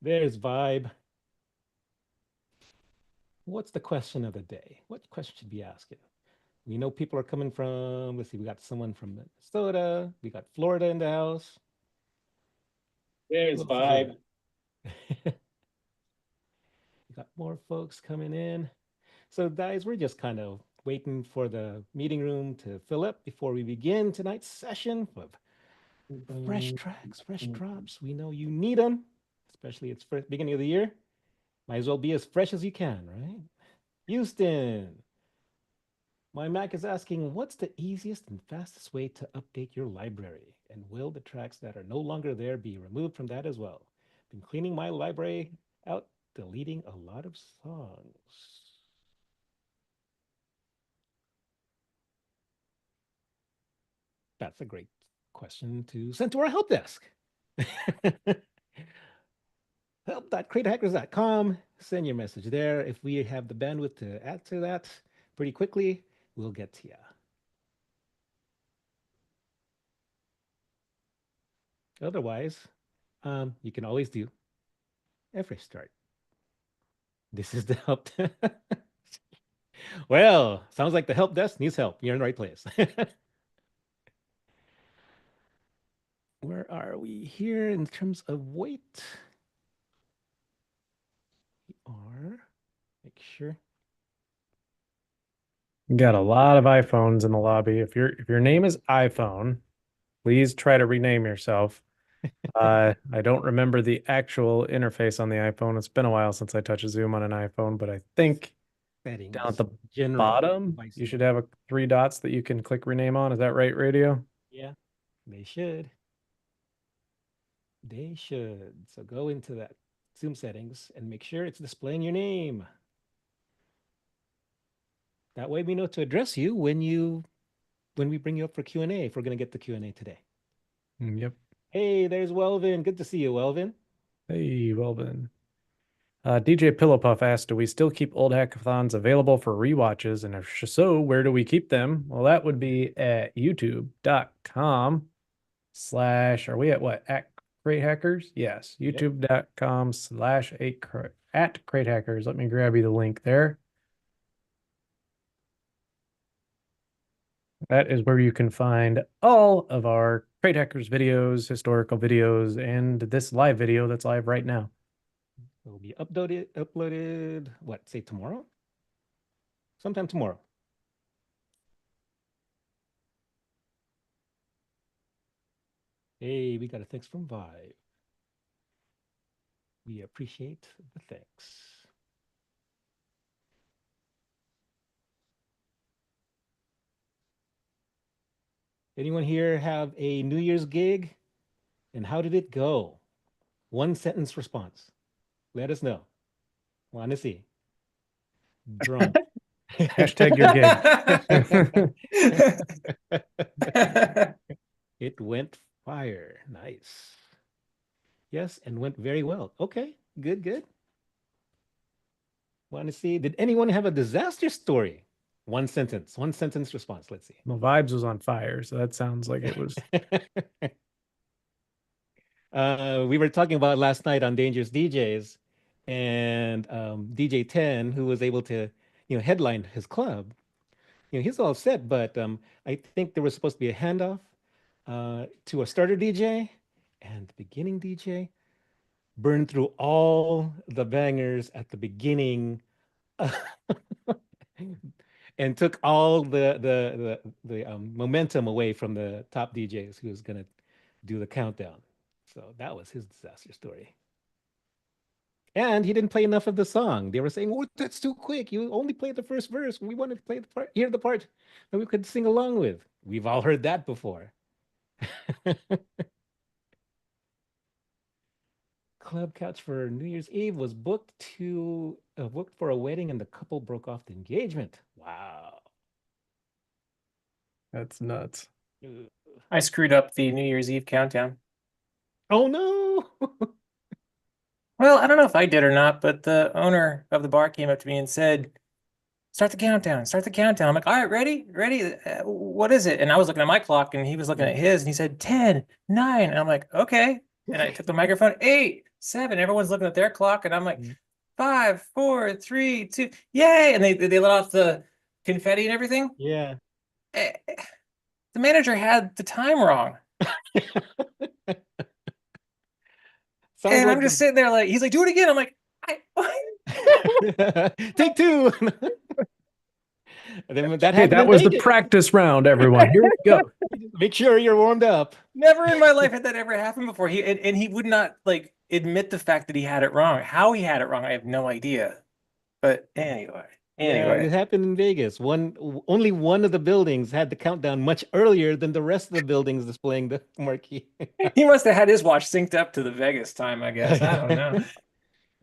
There's Vibe. What's the question of the day? What question should be asking? We know people are coming from, let's see, we got someone from Minnesota. We got Florida in the house. Who There's else is there? Vibe. We got more folks coming in. So, guys, we're just kind of waiting for the meeting room to fill up before we begin tonight's session of fresh tracks, fresh drops. We know you need them, especially it's first beginning of the year. Might as well be as fresh as you can, right? Houston, my Mac is asking, what's the easiest and fastest way to update your library? And will the tracks that are no longer there be removed from that as well? Been cleaning my library out, deleting a lot of songs. That's a great question to send to our help desk. help.createhackers.com. Send your message there. If we have the bandwidth to add to that pretty quickly, we'll get to you. Otherwise, you can always do a fresh start. This is the help. Well, sounds like the help desk needs help. You're in the right place. Where are we here in terms of weight? We are, make sure. You got a lot of iPhones in the lobby. If your name is iPhone, please try to rename yourself. I don't remember the actual interface on the iPhone. It's been a while since I touched Zoom on an iPhone, but I think down at Settings, the general bottom, device you should settings. have three dots that you can click rename on. Is that right, Radio? Yeah, they should. They should. So go into that Zoom settings and make sure it's displaying your name. That way we know to address you when we bring you up for Q&A, if we're going to get the Q&A today. Yep. Hey, there's Welvin. Good to see you, Welvin. Hey, well then. DJ Pillowpuff asked, do we still keep old hackathons available for rewatches? And if so, where do we keep them? Well, that would be at youtube.com/ are we at what? At Crate Hackers? Yes, Yep. youtube.com/ at Crate Hackers. Let me grab you the link there. That is where you can find all of our Crate Hackers videos, historical videos, and this live video that's live right now. It will be uploaded, what, say tomorrow? Sometime tomorrow. Hey, we got a thanks from Vibe. We appreciate the thanks. Anyone here have a New Year's gig? And how did it go? One sentence response. Let us know. Want to see. Drunk. Hashtag your gig. It went fire. Nice. Yes, and went very well. Okay, good, good. Want to see? Did anyone have a disaster story? One sentence response. Let's see. Well, Vibes was on fire, so that sounds like it was. We were talking about last night on Dangerous DJs, and DJ 10, who was able to, headline his club. He's all set, but I think there was supposed to be a handoff to a starter DJ, and the beginning DJ burned through all the bangers at the beginning and took all the momentum away from the top DJs who was gonna do the countdown. So that was his disaster story. And he didn't play enough of the song. They were saying, "Oh, that's too quick. You only played the first verse. We wanted to play the part, hear the part that we could sing along with." We've all heard that before. Club couch for New Year's Eve was booked for a wedding, and the couple broke off the engagement. Wow. That's nuts. I screwed up the New Year's Eve countdown. Oh no. Well, I don't know if I did or not, but the owner of the bar came up to me and said, start the countdown, start the countdown. I'm like, all right, ready? What is it? And I was looking at my clock and he was looking at his and he said 10, 9. And I'm like, okay. And I took the microphone, 8, 7. Everyone's looking at their clock, and I'm like, Mm. 5, 4, 3, 2, yay! And they let off the confetti and everything. Yeah. Eh, The manager had the time wrong. Sounds And I'm like just sitting there like, he's like, do it again. I'm like, take 2. And then that Hey, happened that in was the Vegas. practice round, everyone. Here we go. Make sure you're warmed up. Never in my life had that ever happened before. And he would not like admit the fact that he had it wrong. How he had it wrong, I have no idea. But anyway. Yeah, it happened in Vegas. Only one of the buildings had the countdown much earlier than the rest of the buildings displaying the marquee. He must have had his watch synced up to the Vegas time, I guess. I don't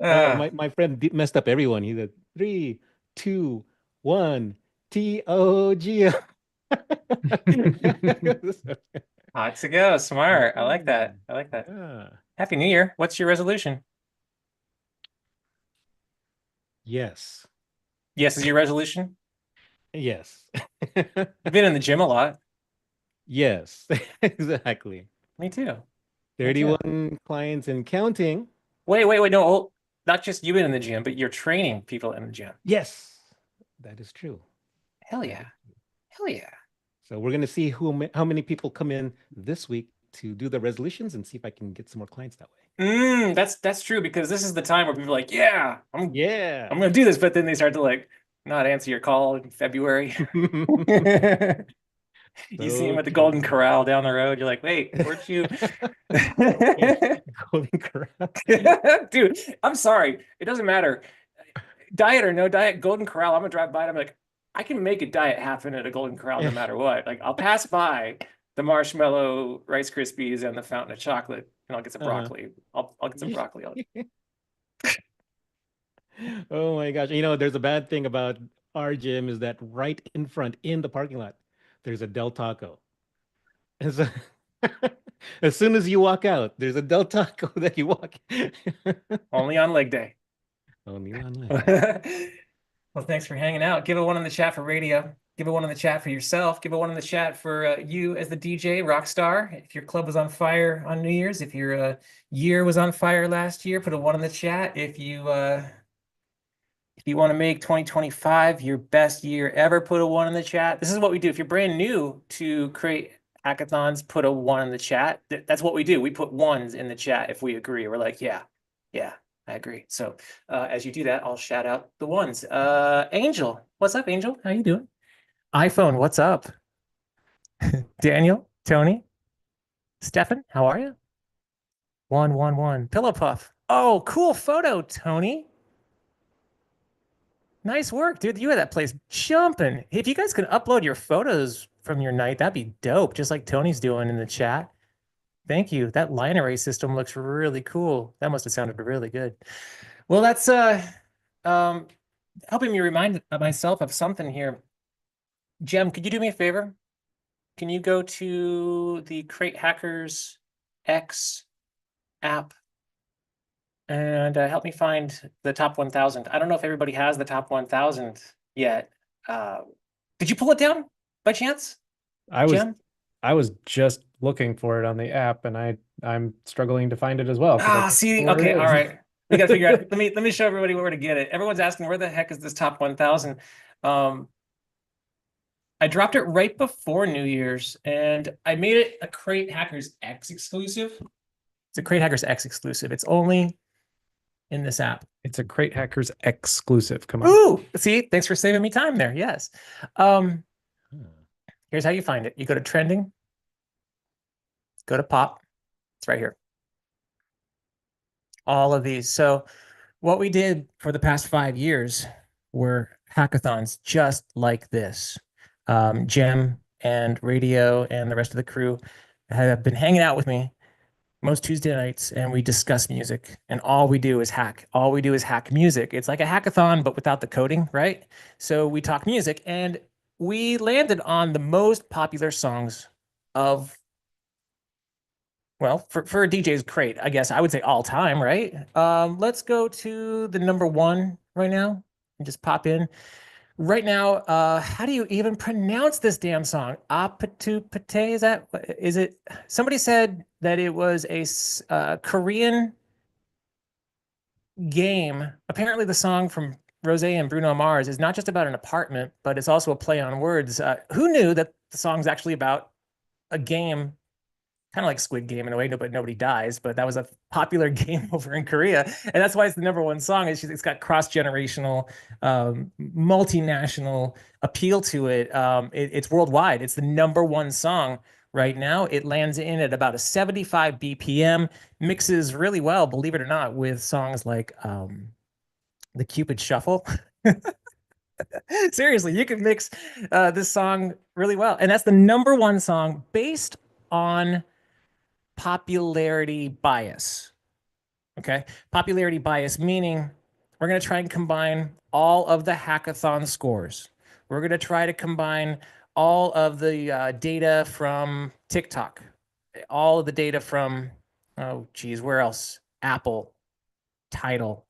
know. My friend messed up everyone. He said 3, 2, 1, TOG. Hot to go. Smart. I like that. I like that. Yeah. Happy New Year. What's your resolution? Yes. Yes, is your resolution? Yes. You've been in the gym a lot. Yes, exactly. Me too. 31 clients and counting. Wait. No, not just you in the gym, but you're training people in the gym. Yes, that is true. Hell yeah. Hell yeah. So we're going to see how many people come in this week to do the resolutions and see if I can get some more clients that way. That's true, because this is the time where people are like, yeah, I'm Yeah. gonna do this, but then they start to like not answer your call in February. You see him at the Golden Corral down the road. You're like, wait, where'd you? Golden Corral. Dude, I'm sorry. It doesn't matter. Diet or no diet, Golden Corral, I'm gonna drive by and I'm like, I can make a diet happen at a Golden Corral no matter what. Like, I'll pass by the marshmallow Rice Krispies and the fountain of chocolate, and I'll get some broccoli. I'll get some broccoli. Oh my gosh. There's a bad thing about our gym is that right in front in the parking lot, there's a Del Taco. And so, as soon as you walk out, there's a Del Taco that you walk. Only on leg day. Only on leg day. Well, thanks for hanging out. Give it one in the chat for radio. Give it one in the chat for yourself. Give it one in the chat for you as the DJ rock star. If your club was on fire on New Year's, if your year was on fire last year, put a 1 in the chat. If you want to make 2025 your best year ever, put a 1 in the chat. This is what we do. If you're brand new to create hackathons, put a 1 in the chat. That's what we do. We put 1s in the chat if we agree. We're like, yeah, I agree. So as you do that, I'll shout out the 1s. Angel, what's up, Angel? How you doing? iPhone, what's up? Daniel, Tony, Stefan, how are you? 111. Pillow Puff. Oh, cool photo, Tony. Nice work, dude. You had that place jumping. If you guys can upload your photos from your night, that'd be dope, just like Tony's doing in the chat. Thank you. That line array system looks really cool. That must have sounded really good. Well, that's helping me remind myself of something here. Jem, could you do me a favor? Can you go to the Crate Hackers X app and help me find the top 1,000? I don't know if everybody has the top 1,000 yet. Did you pull it down by chance? I was just looking for it on the app, and I'm struggling to find it as well. See, okay, all right. We got to figure out. Let me show everybody where to get it. Everyone's asking, where the heck is this top 1,000? I dropped it right before New Year's, and I made it a Crate Hackers X exclusive. It's a Crate Hackers X exclusive. It's only in this app. It's a Crate Hackers exclusive. Come on. Ooh, see, thanks for saving me time there. Yes. Here's how you find it. You go to trending, go to pop. It's right here. All of these. So what we did for the past 5 years were hackathons just like this. Jem and Radio and the rest of the crew have been hanging out with me most Tuesday nights, and we discuss music, and all we do is hack. All we do is hack music. It's like a hackathon, but without the coding, right? So we talk music, and we landed on the most popular songs of, well, for a DJ's Crate, I guess I would say all time, right? Let's go to the number 1 right now and just pop in. Right now, how do you even pronounce this damn song? Apatu Pate, is it? Somebody said that it was a Korean Game. Apparently, the song from Rose and Bruno Mars is not just about an apartment, but it's also a play on words. Who knew that the song's actually about a game, kind of like Squid Game in a way, but nobody dies. But that was a popular game over in Korea, and that's why it's the number one song. It's got cross-generational, multinational appeal to it. It's worldwide. It's the number one song right now. It lands in at about a 75 BPM, mixes really well, believe it or not, with songs like the Cupid Shuffle. Seriously, you can mix this song really well, and that's the number one song based on popularity bias. Okay. Popularity bias, meaning we're going to try and combine all of the hackathon scores. We're going to try to combine all of the data from TikTok, all of the data from, oh, geez, where else? Apple, Tidal,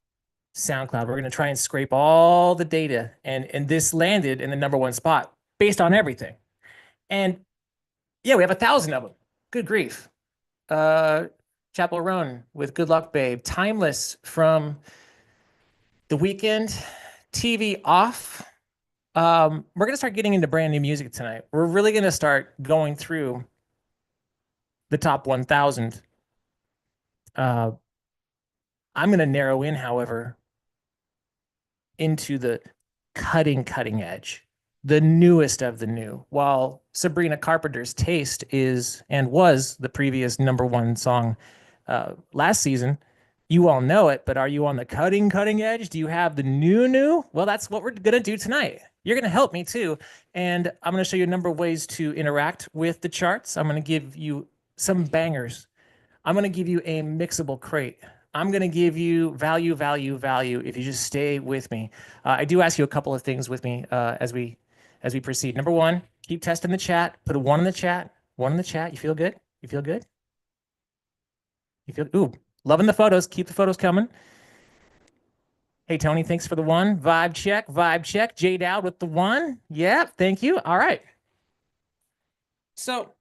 SoundCloud. We're going to try and scrape all the data. And this landed in the number one spot based on everything. And yeah, we have 1,000 of them. Good grief. Chapel Roan with Good Luck Babe, Timeless from The Weeknd, TV Off. We're going to start getting into brand new music tonight. We're really going to start going through the top 1,000. I'm going to narrow in, however, into the cutting edge, the newest of the new. While Sabrina Carpenter's Taste is and was the previous number one song last season, you all know it, but are you on the cutting edge? Do you have the new? Well, that's what we're going to do tonight. You're going to help me too. And I'm going to show you a number of ways to interact with the charts. I'm going to give you some bangers. I'm going to give you a mixable crate. I'm going to give you value if you just stay with me. I do ask you a couple of things with me as we proceed. Number one, keep testing the chat. Put a one in the chat. One in the chat. You feel good? You feel good? You feel, ooh, loving the photos. Keep the photos coming. Hey, Tony, thanks for the one. Vibe check. J Dowd with the one. Yeah, thank you. All right. So,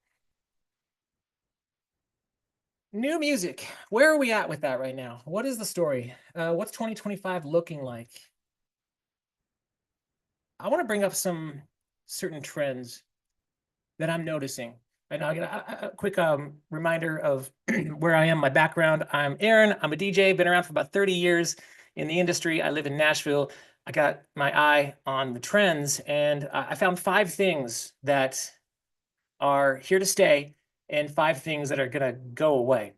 new music. Where are we at with that right now? What is the story? What's 2025 looking like? I want to bring up some certain trends that I'm noticing. Right now, a quick reminder of where I am, my background. I'm Aaron. I'm a DJ, been around for about 30 years in the industry. I live in Nashville. I got my eye on the trends, and I found 5 things that are here to stay and 5 things that are going to go away.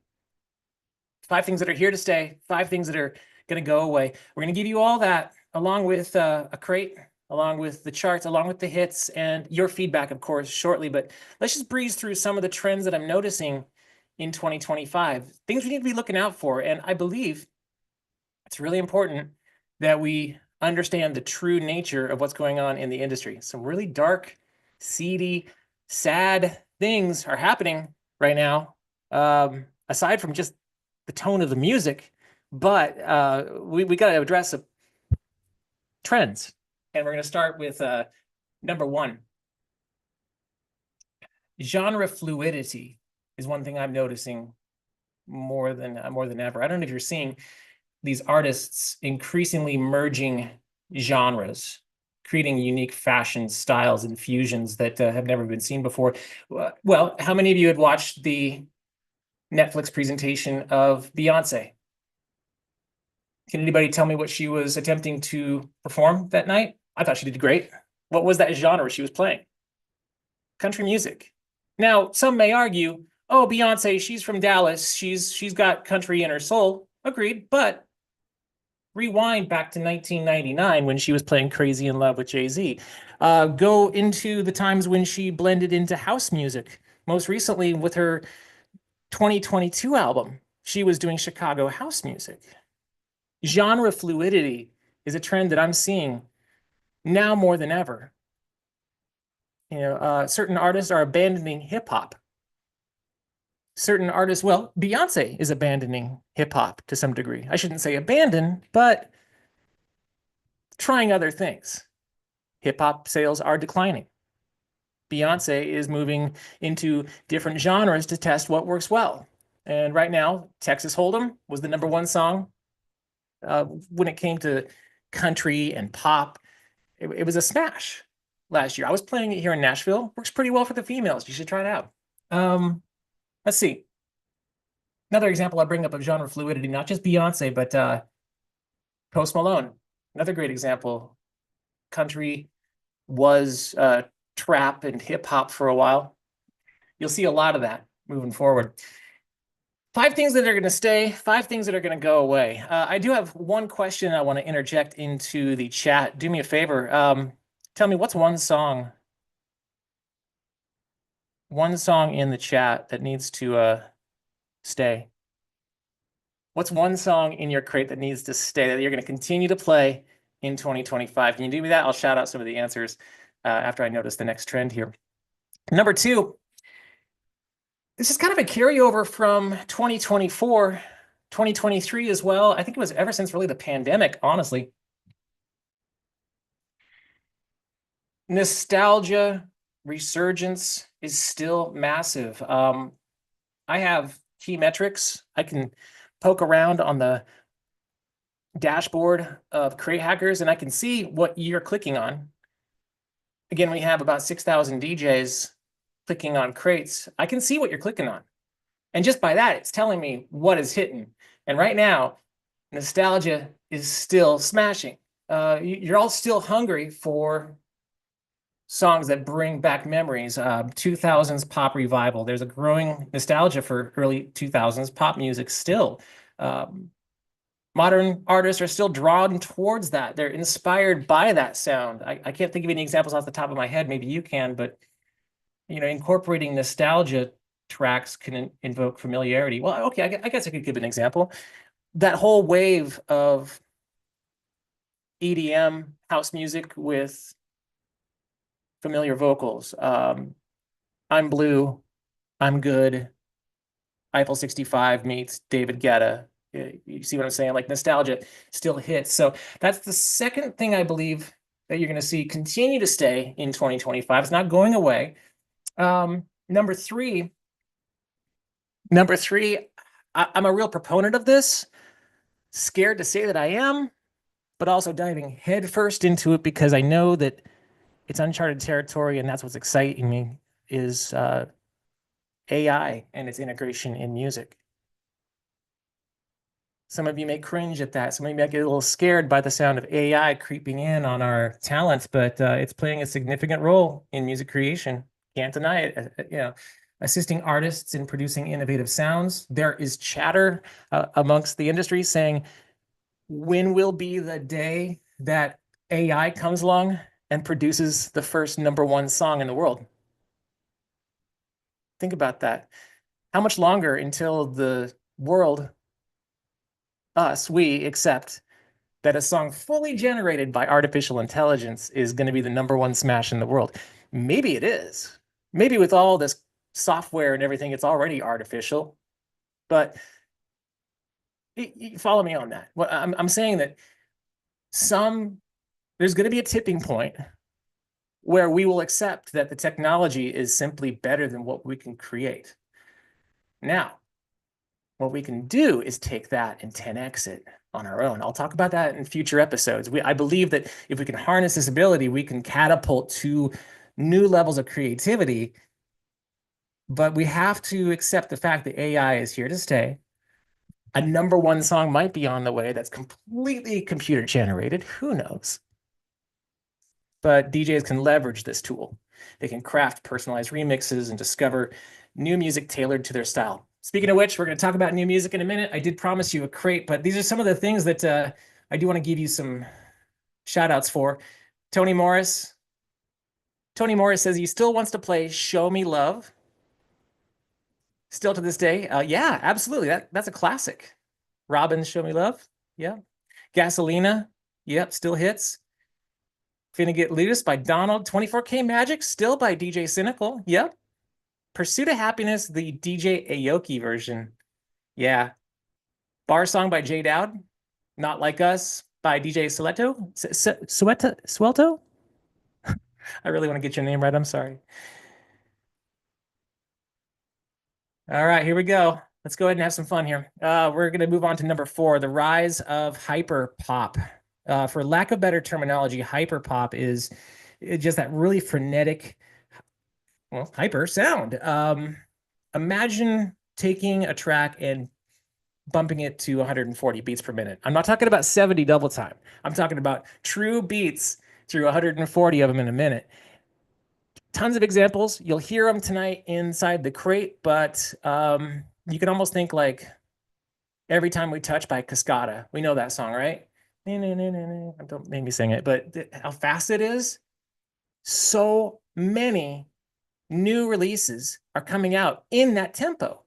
5 things that are here to stay, 5 things that are going to go away. We're going to give you all that along with a crate, along with the charts, along with the hits, and your feedback, of course, shortly. But let's just breeze through some of the trends that I'm noticing in 2025, things we need to be looking out for. And I believe it's really important that we understand the true nature of what's going on in the industry. Some really dark, seedy, sad things are happening right now, aside from just the tone of the music. But we got to address trends. And we're going to start with number one. Genre fluidity is one thing I'm noticing more than ever. I don't know if you're seeing these artists increasingly merging genres, creating unique fashion styles and fusions that have never been seen before. Well, how many of you had watched the Netflix presentation of Beyonce? Can anybody tell me what she was attempting to perform that night? I thought she did great. What was that genre she was playing? Country music. Now, some may argue, oh, Beyonce, she's from Dallas. She's got country in her soul. Agreed. But rewind back to 1999 when she was playing Crazy in Love with Jay-Z. Go into the times when she blended into house music. Most recently with her 2022 album, she was doing Chicago house music. Genre fluidity is a trend that I'm seeing now more than ever. You know, certain artists are abandoning hip hop. Certain artists, well, Beyonce is abandoning hip hop to some degree. I shouldn't say abandon, but trying other things. Hip hop sales are declining. Beyonce is moving into different genres to test what works well. And right now, Texas Hold'em was the number one song when it came to country and pop. It was a smash last year. I was playing it here in Nashville. Works pretty well for the females. You should try it out. Let's see. Another example I bring up of genre fluidity, not just Beyonce, but Post Malone. Another great example. Country was trap and hip hop for a while. You'll see a lot of that moving forward. 5 things that are going to stay, 5 things that are going to go away. I do have one question I want to interject into the chat. Do me a favor. Tell me, what's one song in the chat that needs to stay? What's one song in your crate that needs to stay that you're going to continue to play in 2025? Can you do me that? I'll shout out some of the answers after I notice the next trend here. Number 2, this is kind of a carryover from 2024, 2023 as well. I think it was ever since really the pandemic, honestly. Nostalgia resurgence is still massive. I have key metrics. I can poke around on the dashboard of Crate Hackers and I can see what you're clicking on. Again, we have about 6,000 DJs clicking on crates. I can see what you're clicking on. And just by that, it's telling me what is hitting. And right now, nostalgia is still smashing. You're all still hungry for songs that bring back memories. 2000s pop revival. There's a growing nostalgia for early 2000s pop music still. Modern artists are still drawn towards that. They're inspired by that sound. I can't think of any examples off the top of my head. Maybe you can, but incorporating nostalgia tracks can invoke familiarity. Well, okay, I guess I could give an example. That whole wave of EDM house music with familiar vocals. I'm Blue, I'm Good, Eiffel 65 meets David Guetta. You see what I'm saying? Like nostalgia still hits. So that's the second thing I believe that you're going to see continue to stay in 2025. It's not going away. Number three, I'm a real proponent of this. Scared to say that I am, but also diving headfirst into it because I know that it's uncharted territory, and that's what's exciting me is AI and its integration in music. Some of you may cringe at that. Some of you might get a little scared by the sound of AI creeping in on our talents, but it's playing a significant role in music creation. Can't deny it. Assisting artists in producing innovative sounds. There is chatter amongst the industry saying, when will be the day that AI comes along and produces the first #1 song in the world? Think about that. How much longer until the world, we accept that a song fully generated by artificial intelligence is going to be the #1 smash in the world? Maybe it is. Maybe with all this software and everything, it's already artificial. But follow me on that. Well, I'm saying that there's going to be a tipping point where we will accept that the technology is simply better than what we can create. Now, what we can do is take that and 10x it on our own. I'll talk about that in future episodes. I believe that if we can harness this ability, we can catapult to new levels of creativity. But we have to accept the fact that AI is here to stay. A #1 song might be on the way that's completely computer generated. Who knows? But DJs can leverage this tool. They can craft personalized remixes and discover new music tailored to their style. Speaking of which, we're going to talk about new music in a minute. I did promise you a crate, but these are some of the things that I do want to give you some shout outs for. Tony Morris. Tony Morris says he still wants to play Show Me Love. Still to this day. Yeah, absolutely. That's a classic. Robin's Show Me Love. Yeah. Gasolina. Yep, still hits. Finna Get Loose by Donald. 24K Magic, still by DJ Cynical. Yep. Pursuit of Happiness, the DJ Aoki version. Yeah. Bar Song by J Dowd. Not Like Us by DJ Serato. Suelto? I really want to get your name right. I'm sorry. All right, here we go. let's go ahead and have some fun here. We're going to move on to number 4, the rise of hyper pop. For lack of better terminology, hyper pop is just that really frenetic, well, hyper sound. Imagine taking a track and bumping it to 140 beats per minute. I'm not talking about 70 double time. I'm talking about true beats through 140 of them in a minute. Tons of examples. You'll hear them tonight inside the crate, but you can almost think like Every Time We Touch by Cascada. We know that song, right? Don't make me sing it, but how fast it is. So many new releases are coming out in that tempo.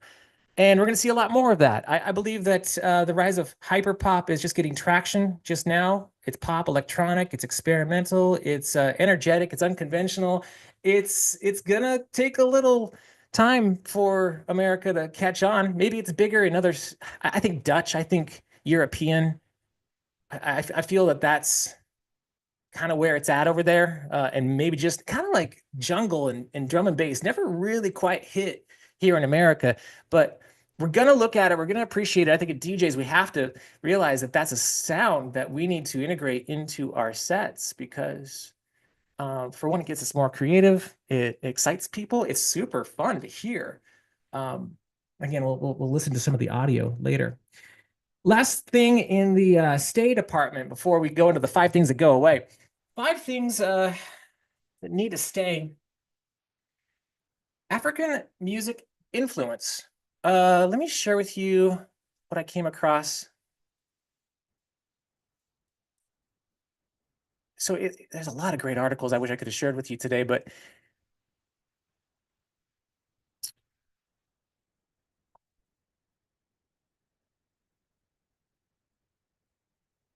And we're going to see a lot more of that. I believe that the rise of hyperpop is just getting traction just now. It's pop, electronic, it's experimental, it's energetic, it's unconventional. It's going to take a little time for America to catch on. Maybe it's bigger in others. I think Dutch, I think European. I feel that that's kind of where it's at over there. And maybe just kind of like jungle and drum and bass never really quite hit here in America. But we're going to look at it. We're going to appreciate it. I think at DJs, we have to realize that that's a sound that we need to integrate into our sets because for one, it gets us more creative. It excites people. It's super fun to hear. Again, we'll listen to some of the audio later. Last thing in the stay department before we go into the 5 things that go away. 5 things that need to stay. African music influence. Let me share with you what I came across. So there's a lot of great articles I wish I could have shared with you today, but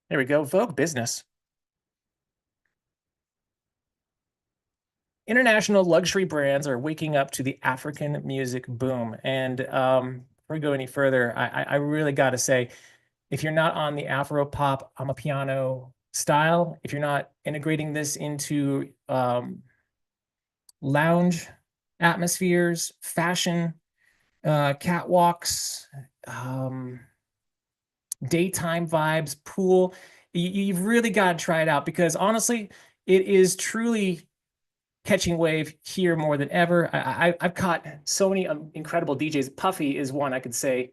there we go. Vogue Business. International luxury brands are waking up to the African music boom. And before we go any further, I really got to say, if you're not on the Afro pop, amapiano style, if you're not integrating this into lounge atmospheres, fashion, catwalks, daytime vibes, pool, you've really got to try it out because honestly, it is truly catching wave here more than ever. I've caught so many incredible DJs. Puffy is one I could say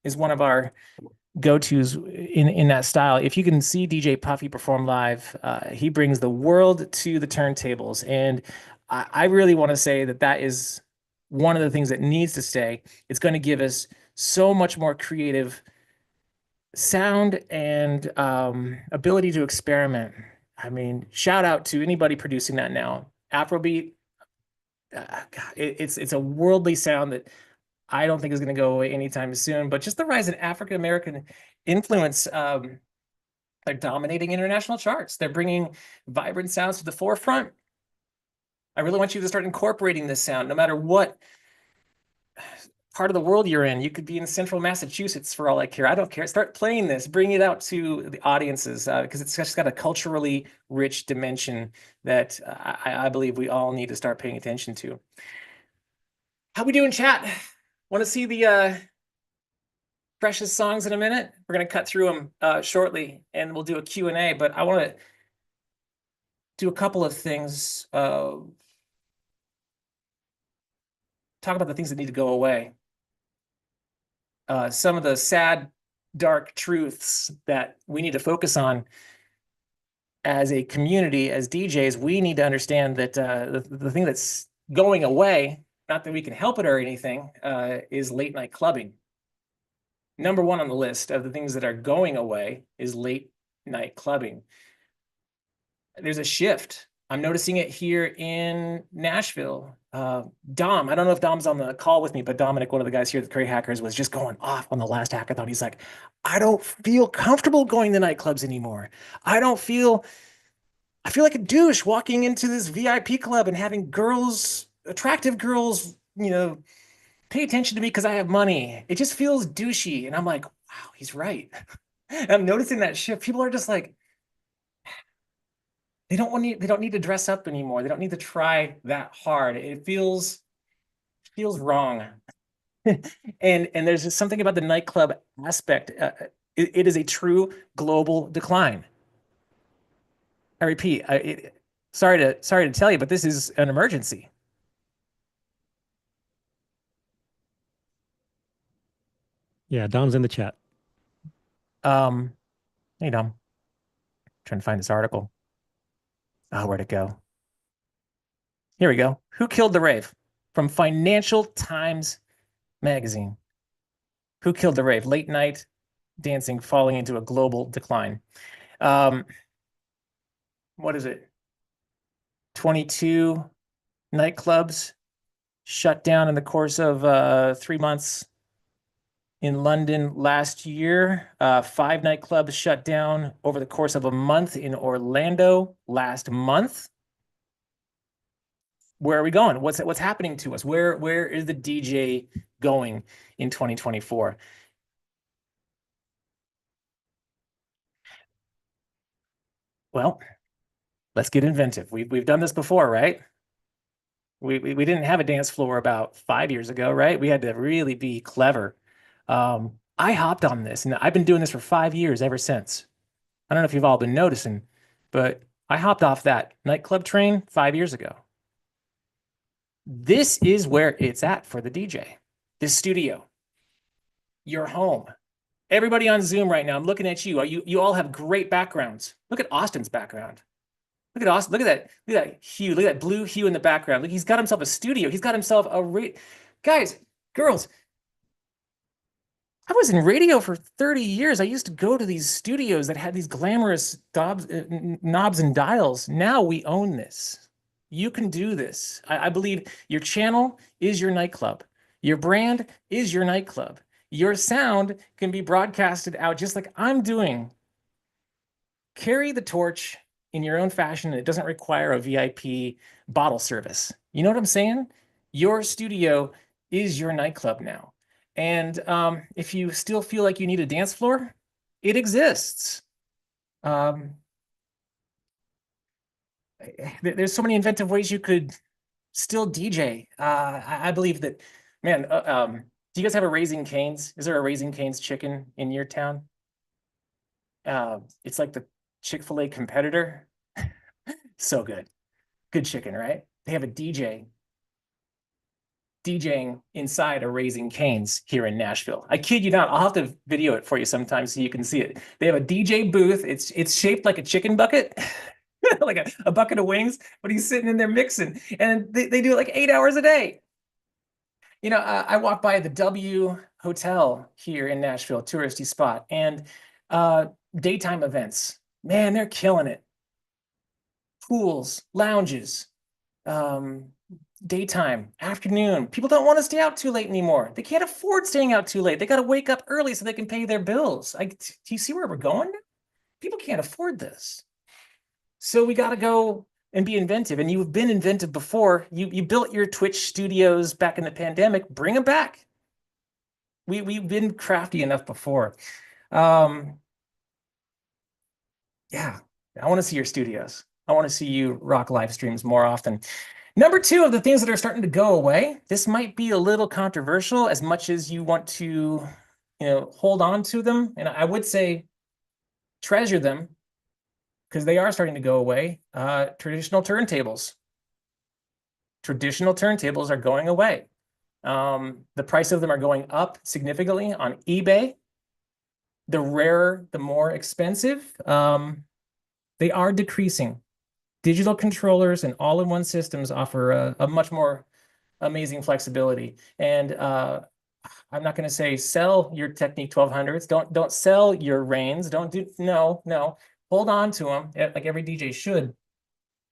is one of our go-tos in that style. If you can see DJ Puffy perform live, he brings the world to the turntables. And I really want to say that that is one of the things that needs to stay. It's going to give us so much more creative sound and ability to experiment. I mean, shout out to anybody producing that now. Afrobeat, it's a worldly sound that I don't think is going to go away anytime soon. But just the rise in African American influence, they're dominating international charts. They're bringing vibrant sounds to the forefront. I really want you to start incorporating this sound, no matter what part of the world you're in. You could be in central Massachusetts for all I care. I don't care. Start playing this, bring it out to the audiences because it's just got a culturally rich dimension that I believe we all need to start paying attention to. How we doing, chat? Want to see the freshest songs in a minute? We're going to cut through them shortly and we'll do a Q&A, but I want to do a couple of things. Talk about the things that need to go away. Some of the sad, dark truths that we need to focus on as a community, as DJs. We need to understand that the thing that's going away, not that we can help it or anything, is late night clubbing. Number 1 on the list of the things that are going away is late night clubbing. There's a shift. I'm noticing it here in Nashville. Dom, I don't know if Dom's on the call with me, but Dominic, one of the guys here at the Crate Hackers, was just going off on the last hackathon. He's like, I don't feel comfortable going to nightclubs anymore. I feel like a douche walking into this VIP club and having girls, attractive girls, pay attention to me because I have money. It just feels douchey. And I'm like, wow, he's right. I'm noticing that shift. People are just like, they don't need to dress up anymore. They don't need to try that hard. It feels wrong. and there's just something about the nightclub aspect. It is a true global decline. I repeat, sorry to tell you, but this is an emergency. Yeah, Dom's in the chat. Hey Dom, trying to find this article. Oh, where'd it go? Here we go. Who killed the rave? From Financial Times magazine. Who killed the rave? Late night dancing falling into a global decline. What is it? 22 nightclubs shut down in the course of 3 months in London last year. 5 nightclubs shut down over the course of a month in Orlando last month. Where are we going? What's happening to us? Where is the DJ going in 2024? Well, let's get inventive. We've done this before, right? We didn't have a dance floor about 5 years ago, right? We had to really be clever. I hopped on this, and I've been doing this for 5 years ever since. I don't know if you've all been noticing, but I hopped off that nightclub train 5 years ago. This is where it's at for the DJ. This studio, your home. Everybody on Zoom right now, I'm looking at you. You all have great backgrounds. Look at Austin's background. Look at Austin. Look at that hue. Look at that blue hue in the background. Look, he's got himself a studio. He's got himself a guys, girls. I was in radio for 30 years. I used to go to these studios that had these glamorous knobs and dials. Now we own this. You can do this. I believe your channel is your nightclub. Your brand is your nightclub. Your sound can be broadcasted out just like I'm doing. Carry the torch in your own fashion, and it doesn't require a VIP bottle service. You know what I'm saying? Your studio is your nightclub now. And if you still feel like you need a dance floor, it exists. There's so many inventive ways you could still DJ. I believe that, man, do you guys have a Raising Cane's? Is there a Raising Cane's chicken in your town? It's like the Chick-fil-A competitor. So good. Good chicken, right? They have a DJ DJing inside a Raising Cane's here in Nashville. I kid you not. I'll have to video it for you sometime so you can see it. They have a DJ booth. It's shaped like a chicken bucket, like a bucket of wings, but he's sitting in there mixing. And they do it like 8 hours a day. You know, I walk by the W Hotel here in Nashville, touristy spot, and daytime events. Man, they're killing it. Pools, lounges, daytime, afternoon. People don't want to stay out too late anymore. They can't afford staying out too late. They got to wake up early so they can pay their bills. Do you see where we're going? People can't afford this. So we got to go and be inventive. And you've been inventive before. You built your Twitch studios back in the pandemic. Bring them back. We've been crafty enough before. Yeah, I want to see your studios. I want to see you rock live streams more often. Number 2 of the things that are starting to go away. This might be a little controversial as much as you want to, hold on to them. And I would say treasure them because they are starting to go away. Traditional turntables. Traditional turntables are going away. The price of them are going up significantly on eBay. The rarer, the more expensive. They are decreasing. Digital controllers and all-in-one systems offer a much more amazing flexibility. And I'm not going to say sell your Technique 1200s. Don't sell your Reigns. No. Hold on to them like every DJ should.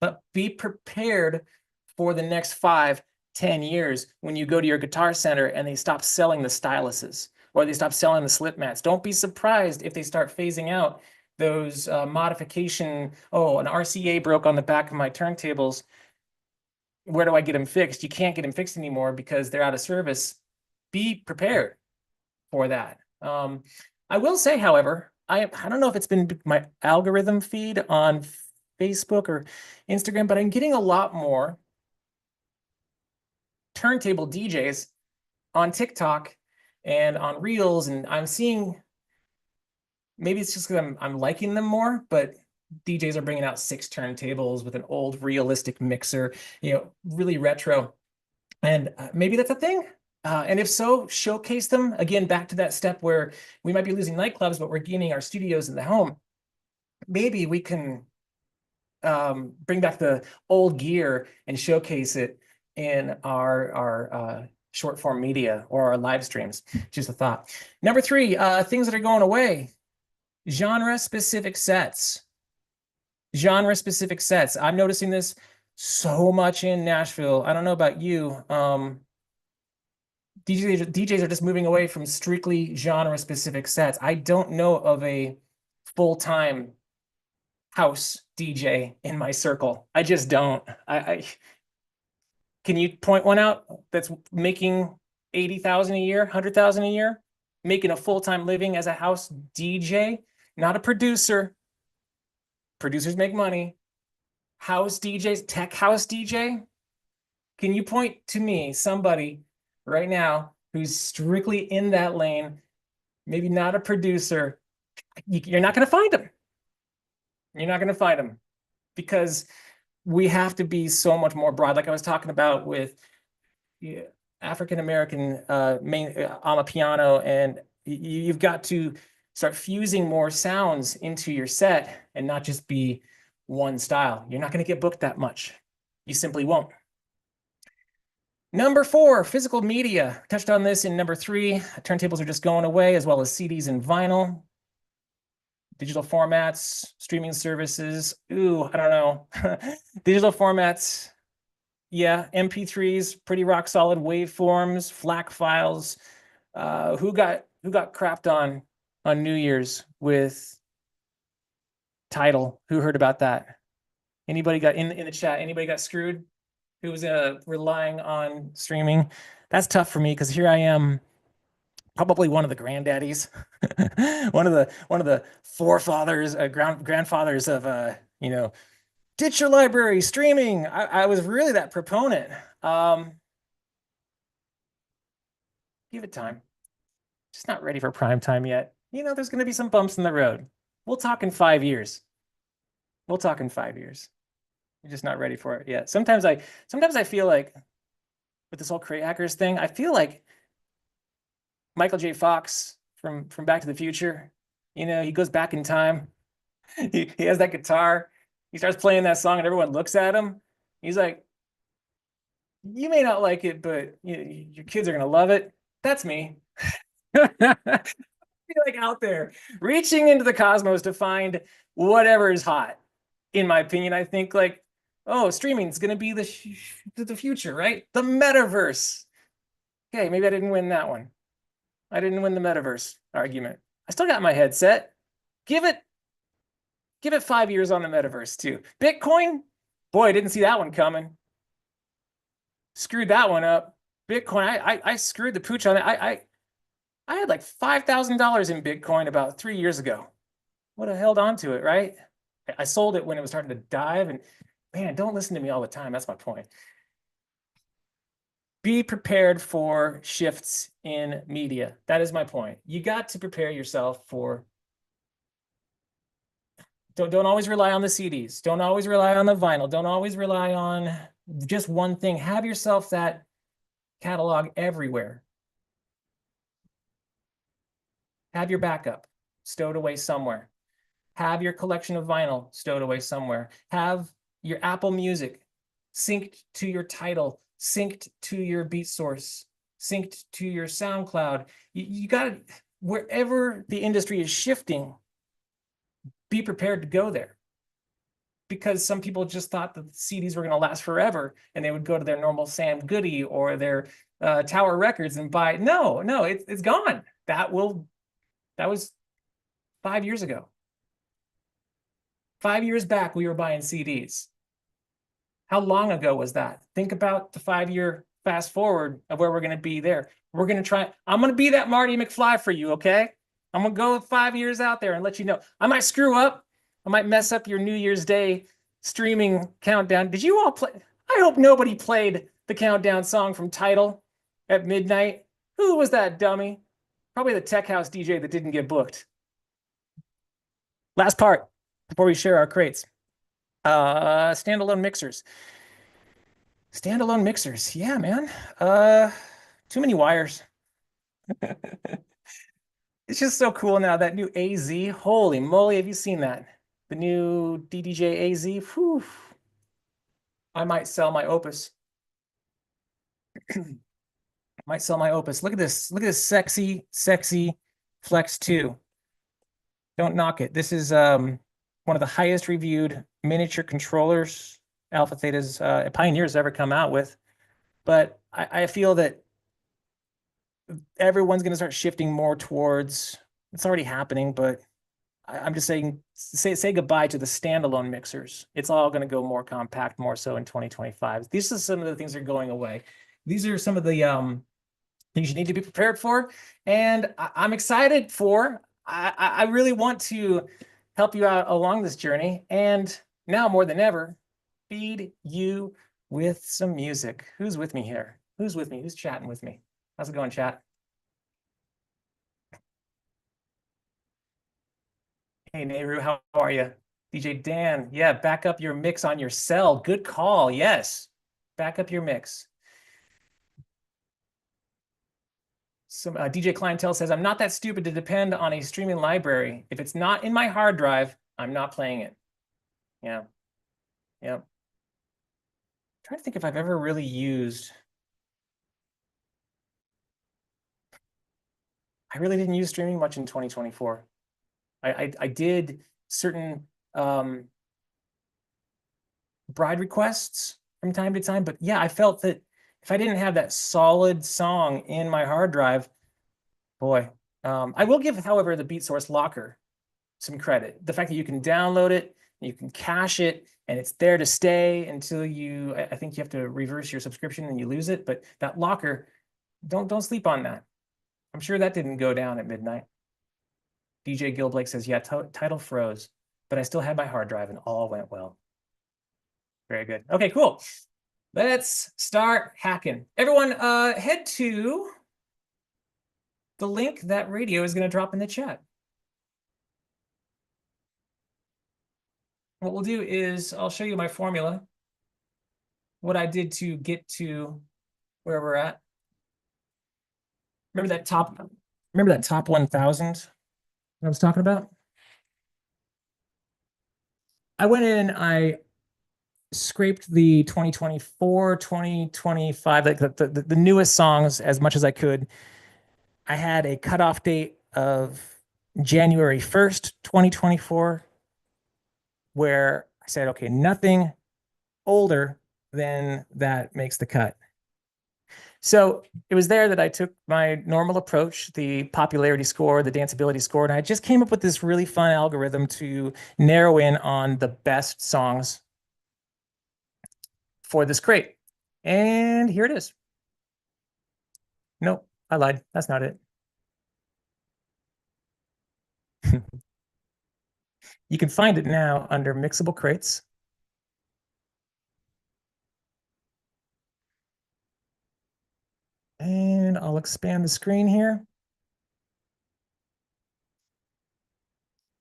But be prepared for the next 5, 10 years when you go to your Guitar Center and they stop selling the styluses or they stop selling the slip mats. Don't be surprised if they start phasing out those modification. Oh, an RCA broke on the back of my turntables. Where do I get them fixed? You can't get them fixed anymore because they're out of service. Be prepared for that. I will say, however, I don't know if it's been my algorithm feed on Facebook or Instagram, but I'm getting a lot more turntable DJs on TikTok and on Reels, and I'm seeing, maybe it's just because I'm liking them more, but DJs are bringing out 6 turntables with an old realistic mixer, really retro. And maybe that's a thing. And if so, showcase them. Again, back to that step where we might be losing nightclubs, but we're gaining our studios in the home. Maybe we can bring back the old gear and showcase it in our short form media or our live streams. Just a thought. Number 3, things that are going away. Genre-specific sets. Genre-specific sets. I'm noticing this so much in Nashville. I don't know about you. DJs are just moving away from strictly genre-specific sets. I don't know of a full-time house DJ in my circle. I just don't. Can you point one out that's making 80,000 a year, 100,000 a year, making a full-time living as a house DJ, not a producer? Producers make money. House DJs, tech house DJ. Can you point to me somebody right now who's strictly in that lane, maybe not a producer? You're not going to find them. You're not going to find them, because we have to be so much more broad. Like I was talking about with African-American on a piano, and you've got to start fusing more sounds into your set and not just be one style. You're not going to get booked that much. You simply won't. Number 4, physical media. Touched on this in number 3. Turntables are just going away, as well as CDs and vinyl. Digital formats, streaming services. Ooh, I don't know. Digital formats. Yeah, MP3s, pretty rock solid. Waveforms, FLAC files. Who got crapped on New Year's with Tidal? Who heard about that? Anybody got in the chat? Anybody got screwed? Who was relying on streaming? That's tough for me, because here I am, probably one of the granddaddies, one of the forefathers, grandfathers of ditch your library, streaming. I was really that proponent. Give it time. Just not ready for prime time yet. There's going to be some bumps in the road. We'll talk in 5 years. We'll talk in 5 years. You're just not ready for it yet. Sometimes I feel like, with this whole crate hackers thing, I feel like Michael J. Fox from Back to the Future. He goes back in time. He has that guitar. He starts playing that song, and everyone looks at him. He's like, "You may not like it, but your kids are gonna love it." That's me. Like out there reaching into the cosmos to find whatever is hot. In my opinion, I think streaming is going to be the future, right? The metaverse. Okay, maybe I didn't win that one. I didn't win the metaverse argument. I still got my headset. Give it 5 years on the metaverse too. Bitcoin, boy, I didn't see that one coming. Screwed that one up. Bitcoin, I screwed the pooch on it. I had like $5,000 in Bitcoin about 3 years ago. Would have held on to it, right? I sold it when it was starting to dive, and man, don't listen to me all the time. That's my point. Be prepared for shifts in media. That is my point. You got to prepare yourself for. Don't always rely on the CDs. Don't always rely on the vinyl. Don't always rely on just one thing. Have yourself that catalog everywhere. Have your backup stowed away somewhere. Have your collection of vinyl stowed away somewhere. Have your Apple Music synced to your Tidal, synced to your beat source, synced to your SoundCloud. You got to, wherever the industry is shifting, be prepared to go there. Because some people just thought that the CDs were going to last forever, and they would go to their normal Sam Goody or their Tower Records and buy. No, it's gone. That was 5 years ago. 5 years back, we were buying CDs. How long ago was that? Think about the 5-year fast forward of where we're going to be there. We're going to try. I'm going to be that Marty McFly for you, okay? I'm going to go 5 years out there and let you know. I might screw up. I might mess up your New Year's Day streaming countdown. Did you all play? I hope nobody played the countdown song from Tidal at midnight Who was that dummy? Probably the tech house DJ that didn't get booked. Last part before we share our crates. Standalone mixers. Standalone mixers. Yeah, man. Too many wires. It's just so cool now. That new AZ. Holy moly, have you seen that? The new DDJ AZ. Whew. I might sell my Opus. Might sell my Opus. Look at this. Look at this sexy, sexy Flex 2. Don't knock it. This is one of the highest reviewed miniature controllers Alpha Theta's Pioneer's ever come out with. But I feel that everyone's going to start shifting more towards, it's already happening, but I'm just saying, say goodbye to the standalone mixers. It's all going to go more compact, more so in 2025. These are some of the things that are going away. These are some of the things you need to be prepared for. And I'm excited for, I really want to help you out along this journey. And now more than ever, feed you with some music. Who's with me here? Who's with me? Who's chatting with me? How's it going, chat? Hey, Nehru, how are you? DJ Dan, yeah, back up your mix on your cell. Good call, yes. Back up your mix. Some DJ Clientele says, I'm not that stupid to depend on a streaming library. If it's not in my hard drive, I'm not playing it. Yeah, yeah. Trying to think if I've ever really used. I really didn't use streaming much in 2024. I did certain bride requests from time to time, but yeah, I felt that if I didn't have that solid song in my hard drive, boy, I will give, however, the BeatSource Locker some credit. The fact that you can download it, you can cache it, and it's there to stay until you, I think you have to reverse your subscription and you lose it. But that locker, don't sleep on that. I'm sure that didn't go down at midnight. DJ Gil Blake says, yeah, title froze, but I still had my hard drive and all went well. Very good. Okay, cool. Let's start hacking. Everyone, head to the link that Radio is going to drop in the chat. What we'll do is I'll show you my formula, what I did to get to where we're at. Remember that top 1,000 I was talking about? I went in, I scraped the 2024, 2025, like the newest songs as much as I could. I had a cutoff date of January 1st, 2024, where I said, okay, nothing older than that makes the cut. So it was there that I took my normal approach, the popularity score, the danceability score, and I just came up with this really fun algorithm to narrow in on the best songs for this crate. And here it is. Nope, I lied. That's not it. You can find it now under Mixable Crates. And I'll expand the screen here.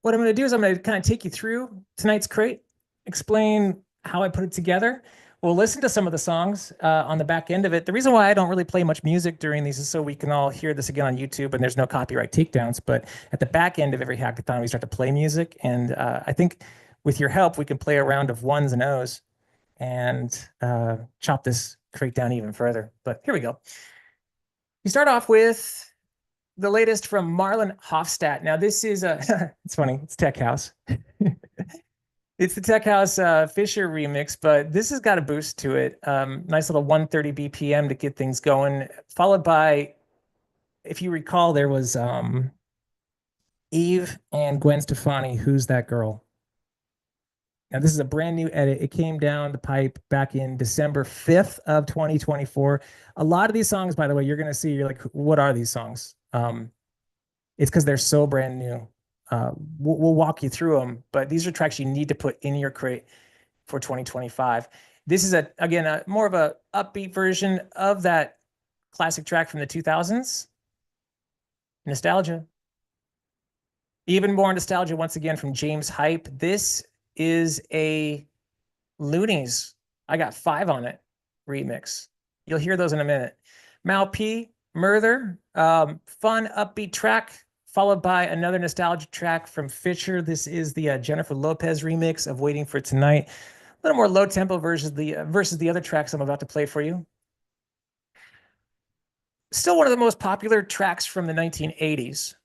What I'm going to do is I'm going to kind of take you through tonight's crate, explain how I put it together. We'll listen to some of the songs on the back end of it. The reason why I don't really play much music during these is so we can all hear this again on YouTube and there's no copyright takedowns. But at the back end of every hackathon, we start to play music. And I think with your help, we can play a round of ones and O's and chop this crate down even further. But here we go. You start off with the latest from Marlon Hofstadt. Now this is it's funny, it's Tech House. It's the Tech House Fisher remix, but this has got a boost to it. Nice little 130 BPM to get things going, followed by, if you recall, there was Eve and Gwen Stefani, Who's That Girl? Now this is a brand new edit. It came down the pipe back in December 5th of 2024. A lot of these songs, by the way, you're going to see, you're like, what are these songs? It's because they're so brand new. We'll walk you through them, but these are tracks you need to put in your crate for 2025. This is again more of a upbeat version of that classic track from the 2000s. Nostalgia. Even more nostalgia once again from James Hype. This is a Loonies. I got 5 on it remix. You'll hear those in a minute. Mal P, Murther, fun upbeat track, followed by another nostalgia track from Fisher. This is the Jennifer Lopez remix of Waiting for Tonight. A little more low tempo versus the other tracks I'm about to play for you. Still one of the most popular tracks from the 1980s.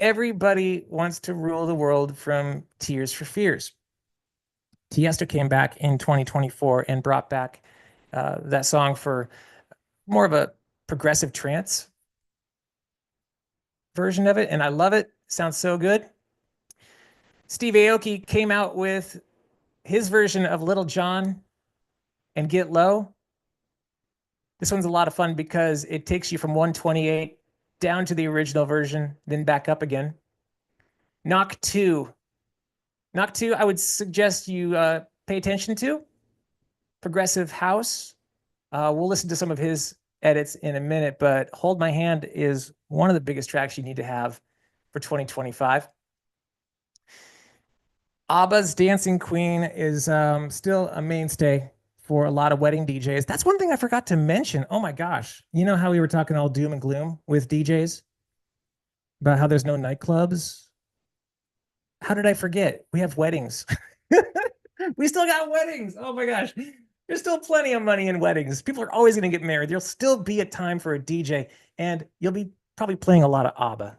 Everybody Wants to Rule the World from Tears for Fears. Tiesto came back in 2024 and brought back that song for more of a progressive trance version of it, and I love it. Sounds so good. Steve Aoki came out with his version of Little John and Get Low. This one's a lot of fun because it takes you from 128 down to the original version, then back up again. Knock 2. Knock 2, I would suggest you pay attention to. Progressive house. We'll listen to some of his edits in a minute, but Hold My Hand is one of the biggest tracks you need to have for 2025. ABBA's Dancing Queen is still a mainstay for a lot of wedding DJs. That's one thing I forgot to mention. Oh my gosh. You know how we were talking all doom and gloom with DJs about how there's no nightclubs? How did I forget? We have weddings. We still got weddings. Oh my gosh. There's still plenty of money in weddings. People are always going to get married. There'll still be a time for a DJ, and you'll be probably playing a lot of ABBA.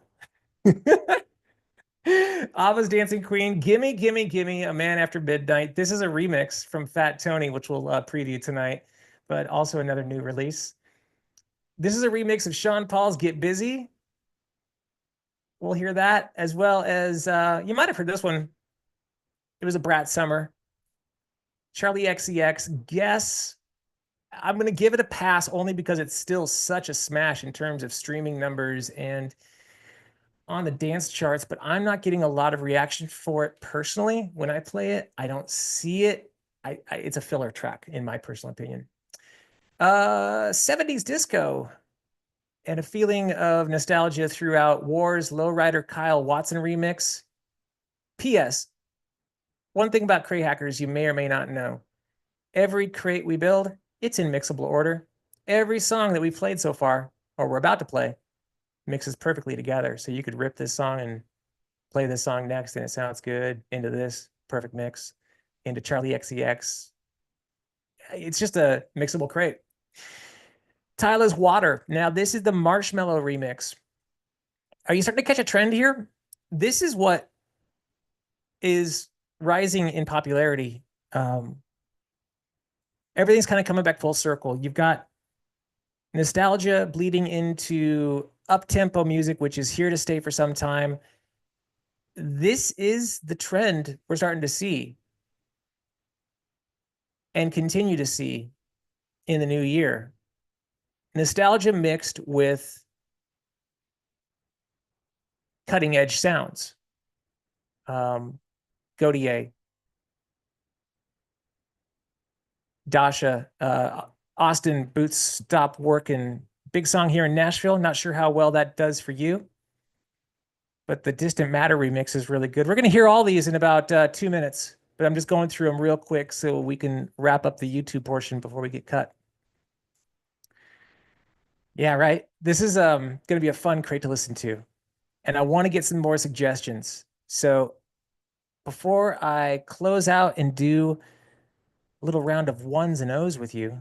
ABBA's Dancing Queen, Gimme, Gimme, Gimme, A Man After Midnight. This is a remix from Fat Tony, which we'll preview tonight, but also another new release. This is a remix of Sean Paul's Get Busy. We'll hear that, as well as, you might have heard this one. It was a Brat Summer. Charlie XCX, Guess. I'm going to give it a pass only because it's still such a smash in terms of streaming numbers and on the dance charts, but I'm not getting a lot of reaction for it personally. When I play it, I don't see it. It's a filler track, in my personal opinion. 70s disco and a feeling of nostalgia throughout. War's Lowrider Kyle Watson remix. P.S. One thing about crate hackers you may or may not know. Every crate we build, it's in mixable order. Every song that we've played so far, or we're about to play, mixes perfectly together. So you could rip this song and play this song next and it sounds good. Into this, perfect mix. Into Charlie XCX. It's just a mixable crate. Tyla's Water. Now this is the Marshmello remix. Are you starting to catch a trend here? This is what is rising in popularity. Everything's kind of coming back full circle. You've got nostalgia bleeding into up-tempo music, which is here to stay for some time. This is the trend we're starting to see and continue to see in the new year. Nostalgia mixed with cutting-edge sounds. Godier, Dasha, Austin Boots Stop Working. Big song here in Nashville. Not sure how well that does for you, but the Distant Matter remix is really good. We're going to hear all these in about 2 minutes, but I'm just going through them real quick so we can wrap up the YouTube portion before we get cut. Yeah, right. This is going to be a fun crate to listen to, and I want to get some more suggestions. So before I close out and do a little round of ones and O's with you,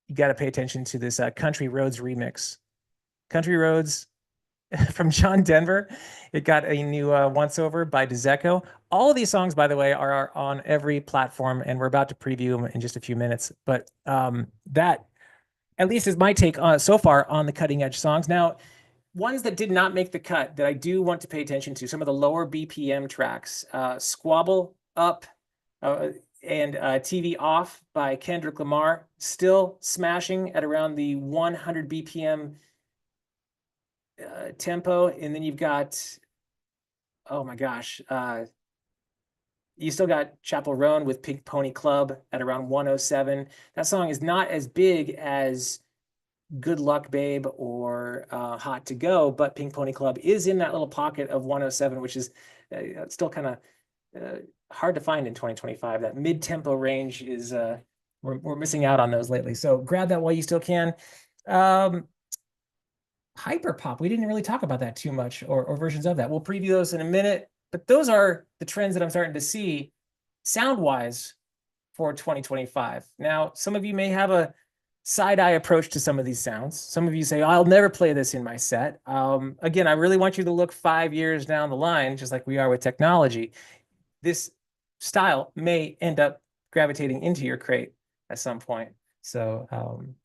you got to pay attention to this Country Roads remix. Country Roads from John Denver. It got a new once over by DeZeco. All of these songs, by the way, are on every platform, and we're about to preview them in just a few minutes. But that, at least, is my take so far on the cutting edge songs. Now, ones that did not make the cut that I do want to pay attention to, some of the lower BPM tracks, Squabble Up, and TV Off by Kendrick Lamar, still smashing at around the 100 BPM tempo. And then you've got, oh my gosh, You still got Chapel Roan with Pink Pony Club at around 107. That song is not as big as Good Luck Babe or Hot to Go, but Pink Pony Club is in that little pocket of 107, which is still kind of hard to find in 2025. That mid-tempo range is we're missing out on those lately. So grab that while you still can. Hyperpop, we didn't really talk about that too much, or versions of that. We'll preview those in a minute, but those are the trends that I'm starting to see sound-wise for 2025. Now, some of you may have a side-eye approach to some of these sounds. Some of you say, I'll never play this in my set. Again, I really want you to look 5 years down the line, just like we are with technology. This style may end up gravitating into your crate at some point. So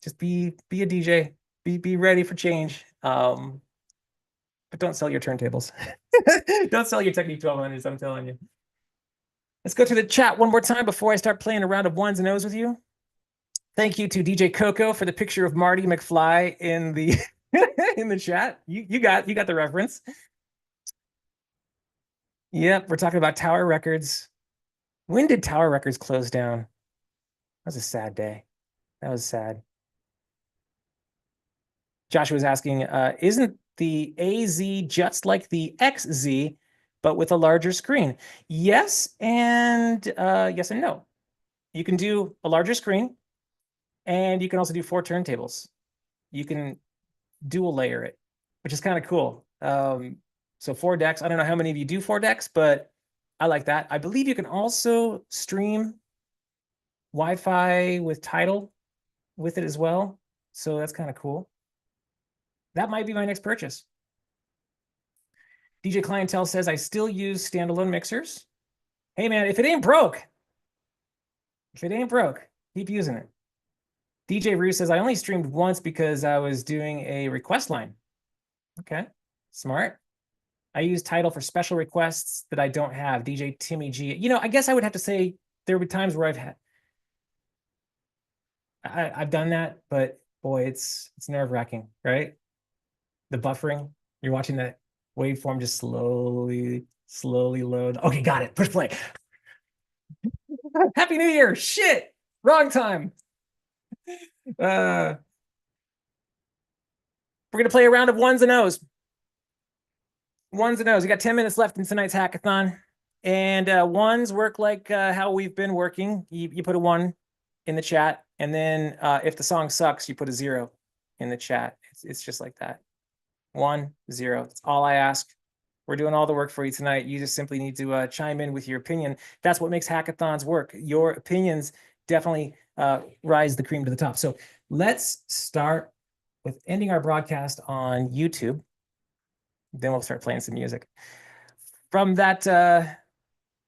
just be a DJ, be ready for change. But don't sell your turntables. Don't sell your Technique 1200s, I'm telling you. Let's go to the chat one more time before I start playing a round of ones and O's with you. Thank you to DJ Coco for the picture of Marty McFly in the in the chat. You got the reference. Yep, we're talking about Tower Records. When did Tower Records close down? That was a sad day. That was sad. Joshua was asking, isn't the AZ just like the XZ, but with a larger screen? Yes, and yes and no. You can do a larger screen, and you can also do 4 turntables. You can dual layer it, which is kind of cool. So 4 decks. I don't know how many of you do 4 decks, but I like that. I believe you can also stream Wi-Fi with Tidal with it as well. So that's kind of cool. That might be my next purchase. DJ Clientele says, I still use standalone mixers. Hey, man, if it ain't broke, keep using it. DJ Rue says, I only streamed once because I was doing a request line. Okay, smart. I use Tidal for special requests that I don't have. DJ Timmy G. You know, I guess I would have to say there would be times where I've done that, but boy, it's nerve-wracking, right? The buffering. You're watching that waveform just slowly load. Okay, got it. Push play. Happy New Year. Shit. Wrong time. We're going to play a round of ones and O's. Ones and O's. We got 10 minutes left in tonight's hackathon. And ones work like how we've been working. You put a 1 in the chat. And then if the song sucks, you put a 0 in the chat. It's just like that. 1, 0. That's all I ask. We're doing all the work for you tonight. You just simply need to chime in with your opinion. That's what makes hackathons work. Your opinions definitely rise the cream to the top. So let's start with ending our broadcast on YouTube. Then we'll start playing some music. From that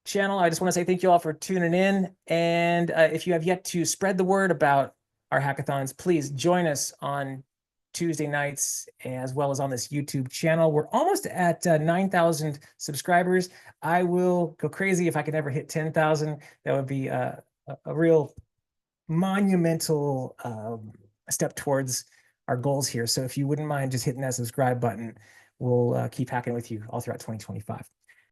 channel, I just want to say thank you all for tuning in. And if you have yet to spread the word about our hackathons, please join us on Tuesday nights, as well as on this YouTube channel. We're almost at 9,000 subscribers. I will go crazy if I could ever hit 10,000. That would be a real monumental step towards our goals here. So if you wouldn't mind just hitting that subscribe button, we'll keep hacking with you all throughout 2025.